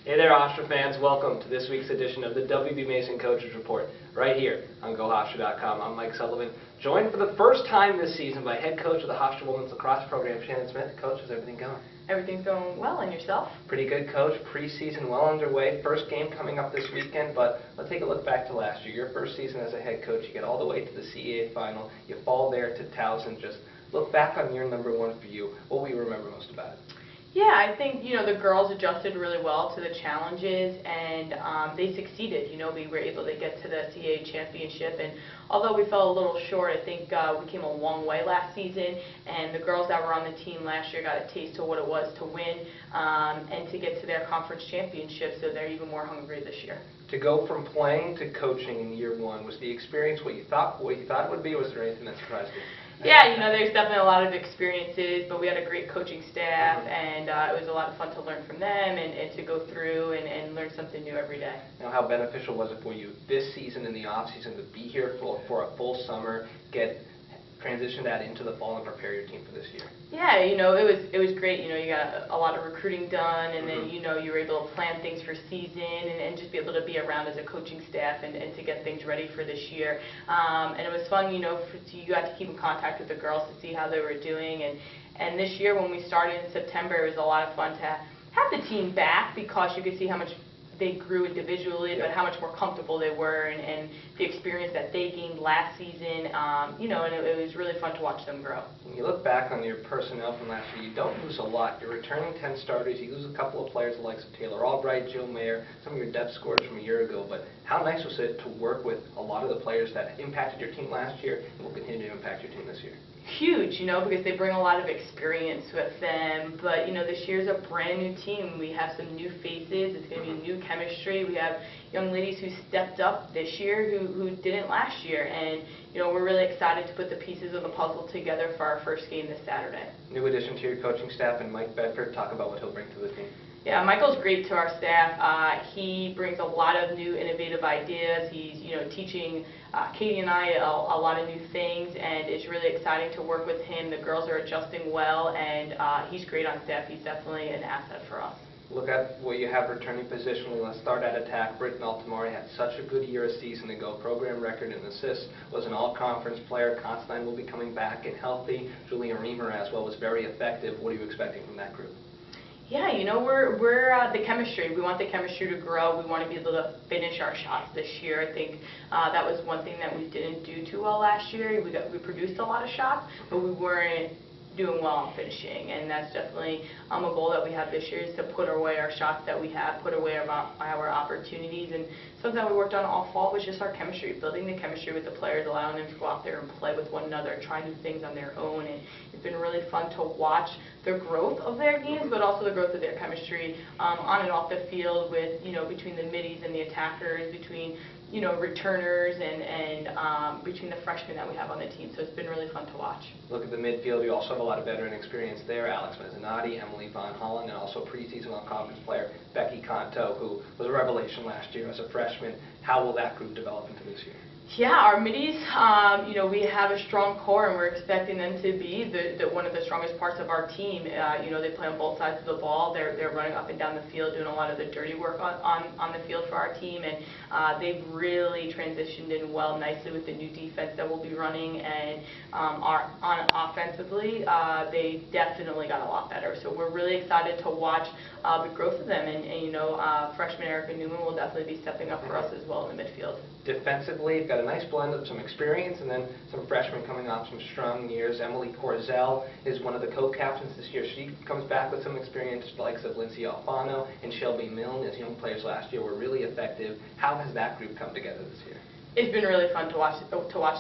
Hey there, Hofstra fans. Welcome to this week's edition of the WB Mason Coaches Report, right here on GoHofstra.com. I'm Mike Sullivan, joined for the first time this season by head coach of the Hofstra Women's Lacrosse Program, Shannon Smith. Coach, how's everything going? Everything's going well, and yourself? Pretty good, Coach. Preseason well underway. First game coming up this weekend, but let's take a look back to last year. Your first season as a head coach, you get all the way to the CAA final. You fall there to Towson. Just look back on year number one for you. What will you remember most about it? Yeah, I think, the girls adjusted really well to the challenges, and they succeeded. We were able to get to the CAA championship, and although we fell a little short, I think we came a long way last season, and the girls that were on the team last year got a taste of what it was to win and to get to their conference championship, so they're even more hungry this year. To go from playing to coaching in year one, was the experience what you thought it would be, or was there anything that surprised you? Yeah, there's definitely a lot of experiences, but we had a great coaching staff, and it was a lot of fun to learn from them and to go through and learn something new every day. Now, how beneficial was it for you this season and the off-season to be here for a full summer, transition that into the fall and prepare your team for this year? Yeah, it was great. You got a lot of recruiting done, and then, you were able to plan things for season and just be able to be around as a coaching staff and to get things ready for this year. And it was fun, you got to keep in contact with the girls to see how they were doing. And this year when we started in September, it was a lot of fun to have the team back because you could see how much they grew individually, but how much more comfortable they were and the experience that they gained last season, and it was really fun to watch them grow. When you look back on your personnel from last year, you don't lose a lot. You're returning 10 starters. You lose a couple of players the likes of Taylor Albright, Jill Mayer, some of your depth scorers from a year ago, but how nice was it to work with a lot of the players that impacted your team last year and will continue to impact your team this year? Huge, because they bring a lot of experience with them, but this year's a brand new team. We have some new faces. It's going to be new chemistry. We have young ladies who stepped up this year who didn't last year, and we're really excited to put the pieces of the puzzle together for our first game this Saturday. New addition to your coaching staff, and Mike Bedford, talk about what he'll bring to the team. Yeah, Michael's great to our staff. He brings a lot of new innovative ideas. He's teaching Katie and I a lot of new things, and it's really exciting to work with him. The girls are adjusting well, and he's great on staff. He's definitely an asset for us. Look at what you have returning positionally. Let's start at attack. Britton Altamari had such a good year a season ago. Program record in assists, was an all-conference player. Constantine will be coming back and healthy. Julia Reamer as well was very effective. What are you expecting from that group? Yeah, we're the chemistry. We want the chemistry to grow. We want to be able to finish our shots this year. I think that was one thing that we didn't do too well last year. We produced a lot of shots, but we weren't doing well on finishing, and that's definitely a goal that we have this year, is to put away our shots that we have, put away our opportunities. And something that we worked on all fall was just our chemistry, building the chemistry with the players, allowing them to go out there and play with one another, try new things on their own. And it's been really fun to watch the growth of their games, but also the growth of their chemistry on and off the field with, between the middies and the attackers, between returners and between the freshmen that we have on the team. So it's been really fun to watch. Look at the midfield. You also have a lot of veteran experience there. Alex Mezzanotte, Emily Von Holland, and also preseason all-conference player Becky Conto, who was a revelation last year as a freshman. How will that group develop into this year? Yeah, our middies, we have a strong core, and we're expecting them to be one of the strongest parts of our team. They play on both sides of the ball. They're running up and down the field, doing a lot of the dirty work on the field for our team, and they've really transitioned in well nicely with the new defense that we'll be running. And offensively, they definitely got a lot better. So we're really excited to watch the growth of them, and freshman Erica Newman will definitely be stepping up for us as well in the midfield. Defensively, you've got a nice blend of some experience and then some freshmen coming off some strong years. Emily Corzell is one of the co-captains this year. She comes back with some experience, the likes of Lindsay Alfano and Shelby Milne as young players last year were really effective. How has that group come together this year? It's been really fun to watch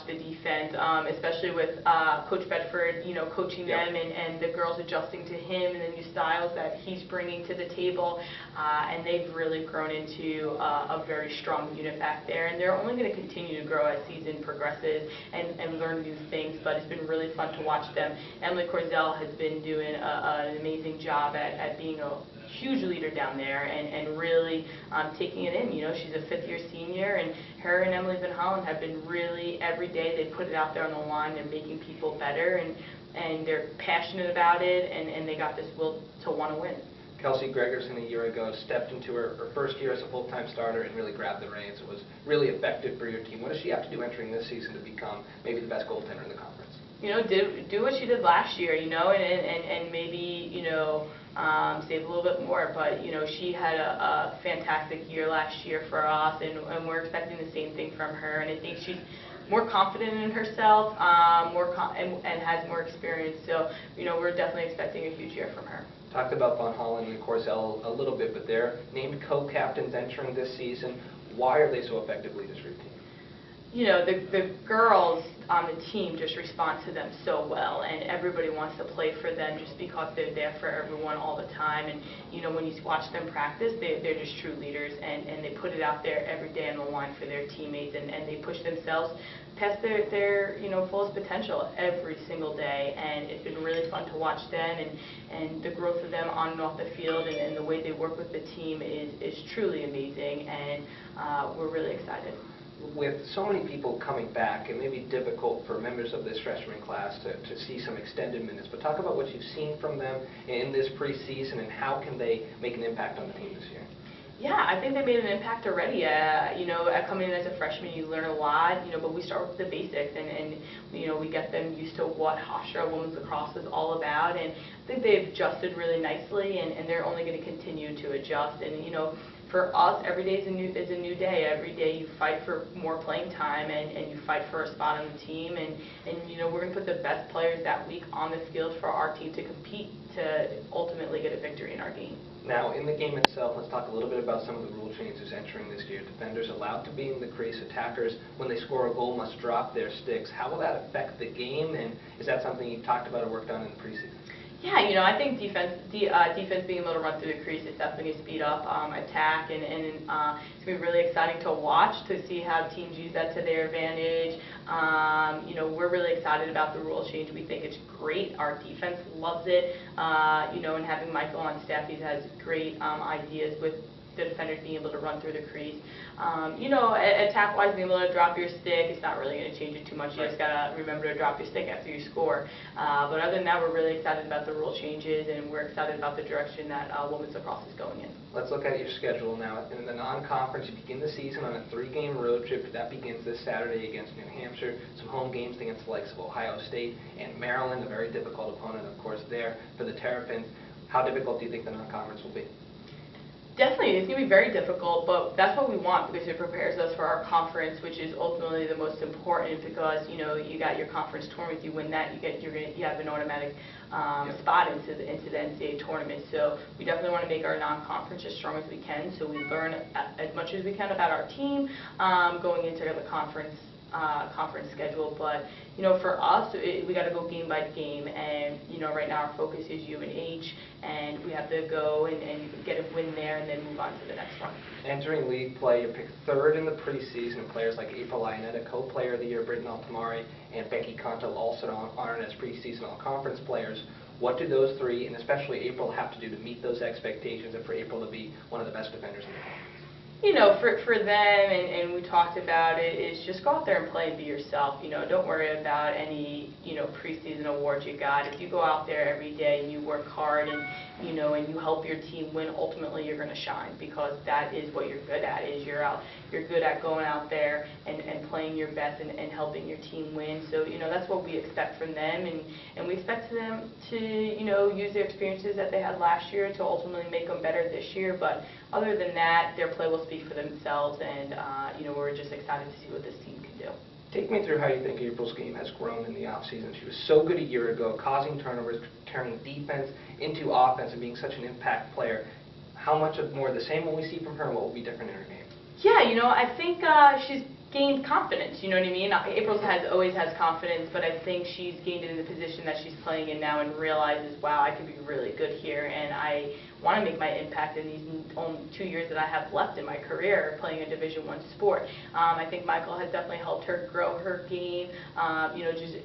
the defense, especially with Coach Bedford, coaching them and the girls adjusting to him and the new styles that he's bringing to the table, and they've really grown into a very strong unit back there, and they're only going to continue to grow as season progresses and learn new things. But it's been really fun to watch them. Emily Corzell has been doing an amazing job at being a huge leader down there and really taking it in. She's a fifth-year senior, and her and Emily Van Holland have been really, every day they put it out there on the line. They're making people better, and they're passionate about it, and they got this will to want to win. Kelsey Gregerson a year ago stepped into her first year as a full-time starter and really grabbed the reins. It was really effective for your team. What does she have to do entering this season to become maybe the best goaltender in the conference? Do what she did last year, and maybe, save a little bit more. But, she had a fantastic year last year for us, and we're expecting the same thing from her. And I think she's more confident in herself, and has more experience. So, we're definitely expecting a huge year from her. Talked about Von Holland and Corzell a little bit, but they're named co-captains entering this season. Why are they so effective leaders for your team? The girls on the team just respond to them so well, and everybody wants to play for them just because they're there for everyone all the time. And when you watch them practice, they're just true leaders, and they put it out there every day on the line for their teammates, and they push themselves past their fullest potential every single day. And it's been really fun to watch them, and the growth of them on and off the field, and the way they work with the team is truly amazing, and we're really excited. With so many people coming back, it may be difficult for members of this freshman class to see some extended minutes, but talk about what you've seen from them in this preseason and how can they make an impact on the team this year. Yeah, I think they made an impact already. Coming in as a freshman, you learn a lot, but we start with the basics, and we get them used to what Hofstra women's lacrosse is all about, and I think they've adjusted really nicely, and they're only going to continue to adjust. And for us, every day is a new day. Every day you fight for more playing time, and you fight for a spot on the team, and we're going to put the best players that week on the field for our team to compete to ultimately get a victory in our game. Now, in the game itself, let's talk a little bit about some of the rule changes entering this year. Defenders allowed to be in the crease. Attackers, when they score a goal, must drop their sticks. How will that affect the game, and is that something you've talked about or worked on in the preseason? Yeah, I think defense being able to run through the crease is definitely going to speed up attack, and it's going to be really exciting to watch, to see how teams use that to their advantage. We're really excited about the rule change. We think it's great. Our defense loves it. And having Michael on staff, he has great ideas with the defenders being able to run through the crease. Attack-wise, being able to drop your stick, it's not really going to change it too much. You just got to remember to drop your stick after you score. But other than that, we're really excited about the rule changes, and we're excited about the direction that women's lacrosse is going in. Let's look at your schedule now. In the non-conference, you begin the season on a 3-game road trip. That begins this Saturday against New Hampshire. Some home games against the likes of Ohio State and Maryland, a very difficult opponent, of course, there for the Terrapins. How difficult do you think the non-conference will be? Definitely, it's going to be very difficult, but that's what we want because it prepares us for our conference, which is ultimately the most important because, you got your conference tournament, you win that, you have an automatic spot into the NCAA tournament. So we definitely want to make our non-conference as strong as we can, so we learn as much as we can about our team going into the conference schedule. But for us, we got to go game by game, and right now our focus is UNH, and we have to go and get a win there and then move on to the next one. Entering league play, you're picked 3rd in the preseason, and players like April Ionetta, co-player of the year, Britton Altamari, and Becky Conto also honored as preseason all-conference players. What do those 3, and especially April, have to do to meet those expectations and for April to be one of the best defenders in the conference? For them, and we talked about it, is just go out there and play and be yourself. Don't worry about any, preseason awards you got. If you go out there every day and you work hard and you help your team win, ultimately you're going to shine because that is what you're good at. You're good at going out there and playing your best and helping your team win. So, that's what we expect from them, and we expect them to, use their experiences that they had last year to ultimately make them better this year. But other than that, their play will speak for themselves, and we're just excited to see what this team can do. Take me through how you think April's game has grown in the offseason. She was so good a year ago, causing turnovers, turning defense into offense, and being such an impact player. How much of more of the same will we see from her, and what will be different in her game? Yeah, I think she's gained confidence, you know what I mean? April always has confidence, but I think she's gained it in the position that she's playing in now and realizes, wow, I could be really good here, and I want to make my impact in these only 2 years that I have left in my career playing a Division I sport. I think Michael has definitely helped her grow her game, just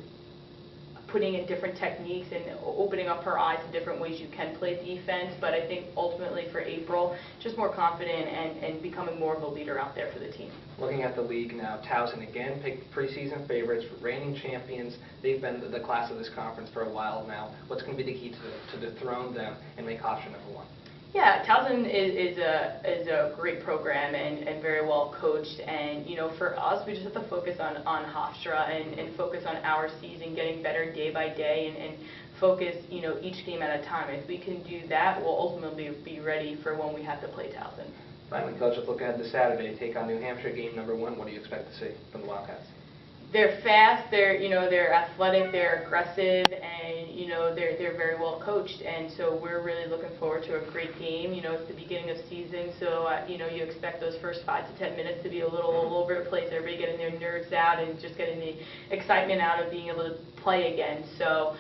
putting in different techniques and opening up her eyes to different ways you can play defense. But I think ultimately for April, just more confident and becoming more of a leader out there for the team. Looking at the league now, Towson again picked preseason favorites, reigning champions. They've been the class of this conference for a while now. What's going to be the key to dethrone them and make Hofstra #1? Yeah, Towson is a great program and very well coached, and for us we just have to focus on Hofstra and focus on our season, getting better day by day, and focus each game at a time. If we can do that, we'll ultimately be ready for when we have to play Towson. Finally, Coach, let's look ahead to Saturday, take on New Hampshire, game number 1. What do you expect to see from the Wildcats? They're fast, they're athletic, they're aggressive, and they're very well coached, and so we're really looking forward to a great game. It's the beginning of season, so you expect those first 5 to 10 minutes to be a little all over the place, everybody getting their nerves out and just getting the excitement out of being able to play again. So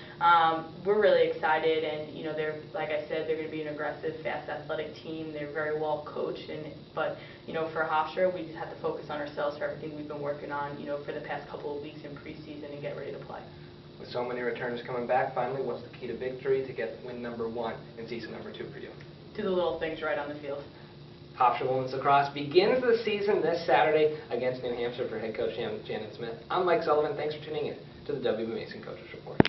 we're really excited, and they're, like I said, they're going to be an aggressive, fast, athletic team. They're very well coached, but for Hofstra, we just have to focus on ourselves for everything we've been working on for the past couple of weeks in preseason and get ready to play. With so many returners coming back, finally, what's the key to victory to get win number 1 and season number 2 for you? Do the little things right on the field. Hofstra Women's Lacrosse begins the season this Saturday against New Hampshire. For head coach Shannon Smith, I'm Mike Sullivan. Thanks for tuning in to the W. Mason Coaches Report.